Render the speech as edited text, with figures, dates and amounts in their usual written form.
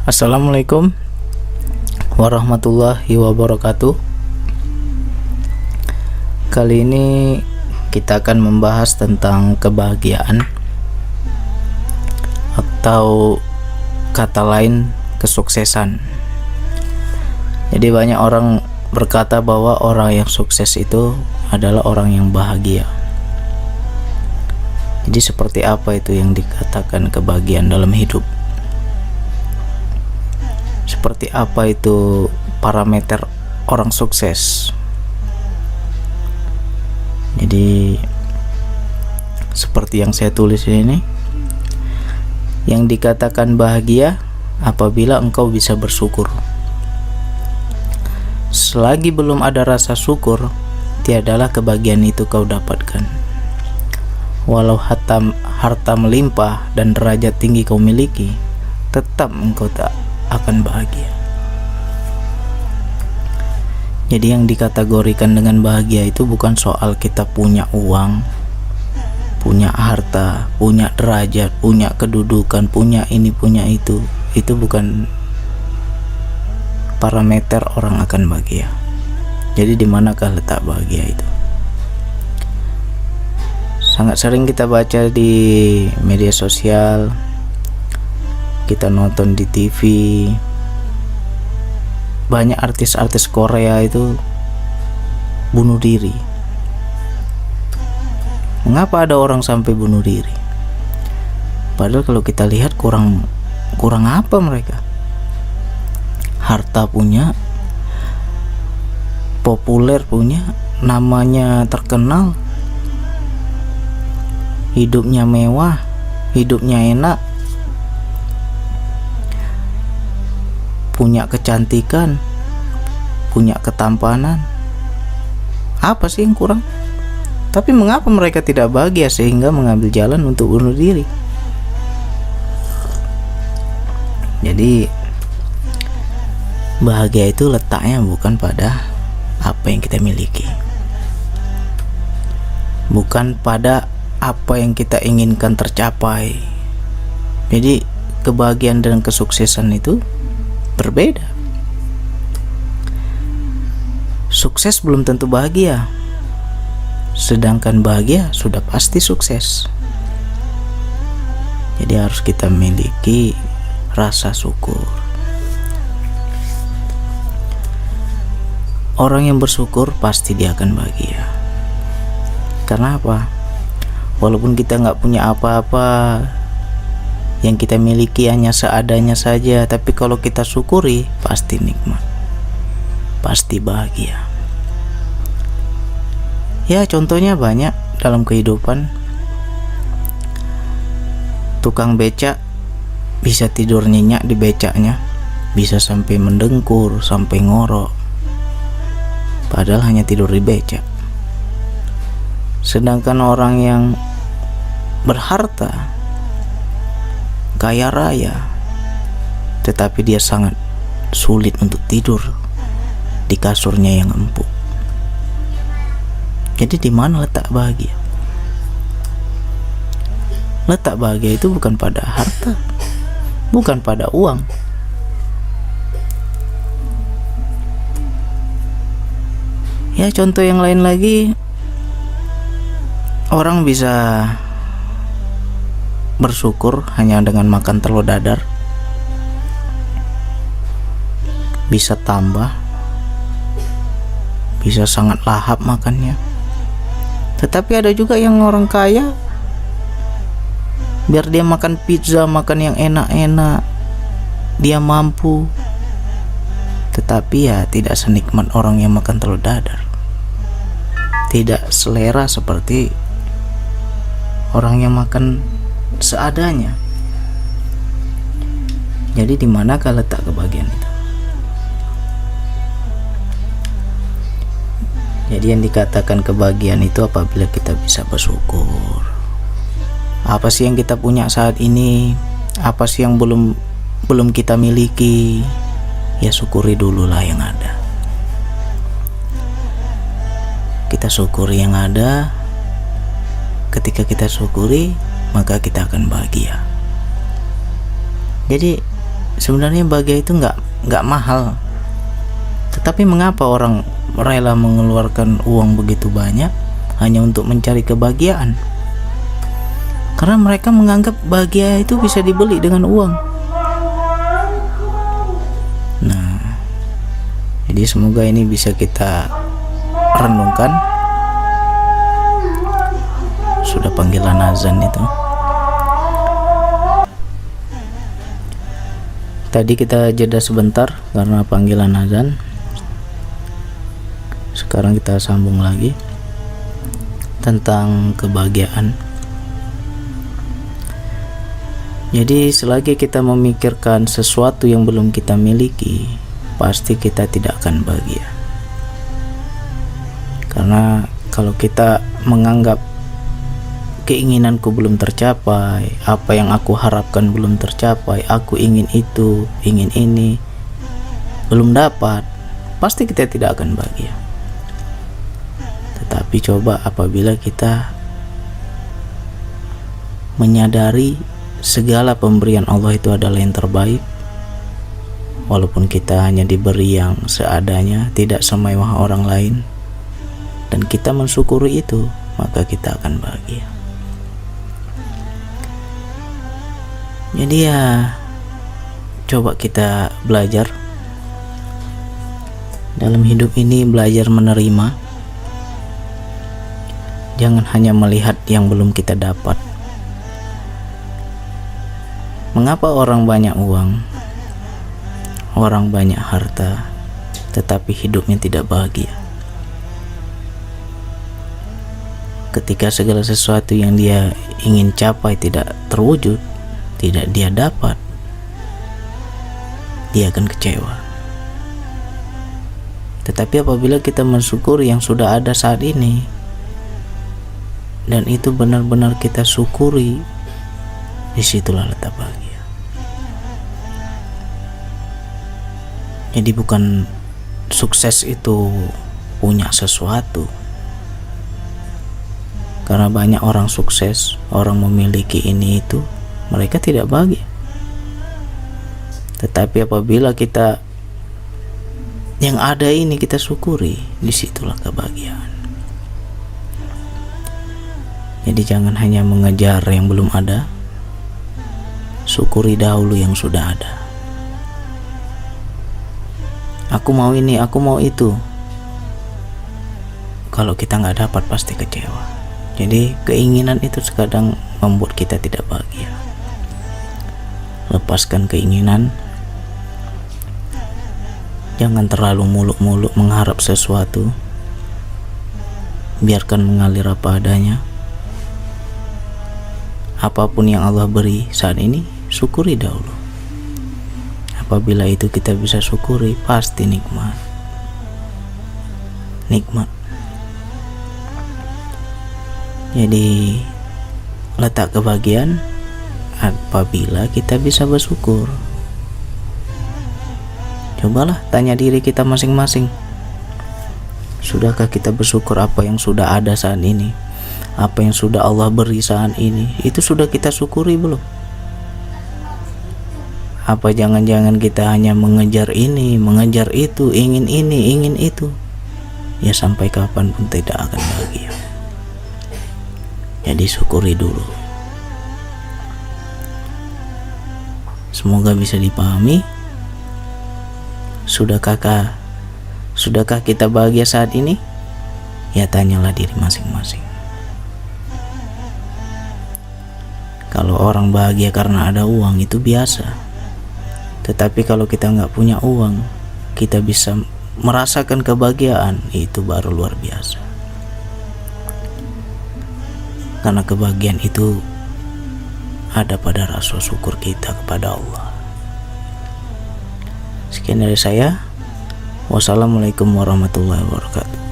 Assalamualaikum warahmatullahi wabarakatuh. Kali ini kita akan membahas tentang kebahagiaan, atau kata lain kesuksesan. Jadi banyak orang berkata bahwa orang yang sukses itu adalah orang yang bahagia. Jadi seperti apa itu yang dikatakan kebahagiaan dalam hidup? Seperti apa itu parameter orang sukses? Jadi seperti yang saya tulis ini, yang dikatakan bahagia apabila engkau bisa bersyukur. Selagi belum ada rasa syukur, tiadalah kebahagiaan itu kau dapatkan. Walau harta melimpah dan derajat tinggi kau miliki, tetap engkau tak akan bahagia. Jadi yang dikategorikan dengan bahagia itu bukan soal kita punya uang, punya harta, punya derajat, punya kedudukan, punya ini, punya itu. Itu bukan parameter orang akan bahagia. Jadi di manakah letak bahagia itu? Sangat sering kita baca di media sosial, kita nonton di TV, banyak artis-artis Korea itu bunuh diri. Mengapa ada orang sampai bunuh diri? Padahal kalau kita lihat kurang apa mereka? Harta punya, populer punya, namanya terkenal, hidupnya mewah, hidupnya enak, punya kecantikan, punya ketampanan. Apa sih yang kurang? Tapi mengapa mereka tidak bahagia sehingga mengambil jalan untuk bunuh diri? Jadi bahagia itu letaknya bukan pada apa yang kita miliki, bukan pada apa yang kita inginkan tercapai. Jadi kebahagiaan dan kesuksesan itu berbeda. Sukses belum tentu bahagia, sedangkan bahagia sudah pasti sukses. Jadi harus kita miliki rasa syukur. Orang yang bersyukur pasti dia akan bahagia. Karena apa? Walaupun kita nggak punya apa-apa, yang kita miliki hanya seadanya saja, tapi kalau kita syukuri pasti nikmat, pasti bahagia. Ya, contohnya banyak dalam kehidupan. Tukang becak bisa tidur nyenyak di becaknya, bisa sampai mendengkur, sampai ngorok, padahal hanya tidur di becak. Sedangkan orang yang berharta, kaya raya, tetapi dia sangat sulit untuk tidur di kasurnya yang empuk. Jadi di mana letak bahagia? Letak bahagia itu bukan pada harta, bukan pada uang. Ya, contoh yang lain lagi, orang bisa bersyukur hanya dengan makan telur dadar, bisa tambah, bisa sangat lahap makannya. Tetapi ada juga yang orang kaya, biar dia makan pizza, makan yang enak-enak, dia mampu, tetapi ya tidak senikmat orang yang makan telur dadar, tidak selera seperti orang yang makan seadanya. Jadi di manakah letak kebahagiaan itu? Jadi yang dikatakan kebahagiaan itu apabila kita bisa bersyukur. Apa sih yang kita punya saat ini? Apa sih yang belum kita miliki? Ya syukuri dululah yang ada. Kita syukuri yang ada. Ketika kita syukuri, maka kita akan bahagia. Jadi Sebenarnya bahagia itu nggak mahal. Tetapi mengapa orang rela mengeluarkan uang begitu banyak hanya untuk mencari kebahagiaan? Karena mereka menganggap bahagia itu bisa dibeli dengan uang. Nah, jadi semoga ini bisa kita renungkan. Sudah panggilan azan itu. Tadi kita jeda sebentar karena panggilan azan. Sekarang kita sambung lagi tentang kebahagiaan. Jadi selagi kita memikirkan sesuatu yang belum kita miliki, pasti kita tidak akan bahagia. Karena kalau kita menganggap keinginanku belum tercapai, apa yang aku harapkan belum tercapai, aku ingin itu, ingin ini, belum dapat, pasti kita tidak akan bahagia. Tetapi coba apabila kita menyadari segala pemberian Allah itu adalah yang terbaik, walaupun kita hanya diberi yang seadanya, tidak semewah orang lain, dan kita mensyukuri itu, maka kita akan bahagia. Jadi ya, coba kita belajar dalam hidup ini, belajar menerima. Jangan hanya melihat yang belum kita dapat. Mengapa orang banyak uang, orang banyak harta, tetapi hidupnya tidak bahagia? Ketika segala sesuatu yang dia ingin capai tidak terwujud, tidak dia dapat, dia akan kecewa. Tetapi apabila kita mensyukuri yang sudah ada saat ini, dan itu benar-benar kita syukuri, disitulah letak bahagia. Jadi bukan sukses itu punya sesuatu. Karena banyak orang sukses, orang memiliki ini itu, mereka tidak bahagia. Tetapi apabila kita yang ada ini kita syukuri, disitulah kebahagiaan. Jadi jangan hanya mengejar yang belum ada, syukuri dahulu yang sudah ada. Aku mau ini, aku mau itu. Kalau kita nggak dapat pasti kecewa. Jadi keinginan itu kadang membuat kita tidak bahagia. Lepaskan keinginan. Jangan terlalu muluk-muluk mengharap sesuatu. Biarkan mengalir apa adanya. Apapun yang Allah beri saat ini, syukuri dahulu. Apabila itu kita bisa syukuri, pasti nikmat. Nikmat. Jadi letak kebahagiaan apabila kita bisa bersyukur. Cobalah tanya diri kita masing-masing. Sudahkah kita bersyukur apa yang sudah ada saat ini? Apa yang sudah Allah beri saat ini? Itu sudah kita syukuri belum? Apa jangan-jangan kita hanya mengejar ini, mengejar itu, ingin ini, ingin itu? Ya sampai kapanpun tidak akan bahagia. Jadi syukuri dulu. Semoga bisa dipahami. Sudahkah kita bahagia saat ini? Ya tanyalah diri masing-masing. Kalau orang bahagia karena ada uang itu biasa. Tetapi kalau kita nggak punya uang, kita bisa merasakan kebahagiaan, itu baru luar biasa. Karena kebahagiaan itu ada pada rasa syukur kita kepada Allah. Sekian dari saya. Wassalamualaikum warahmatullahi wabarakatuh.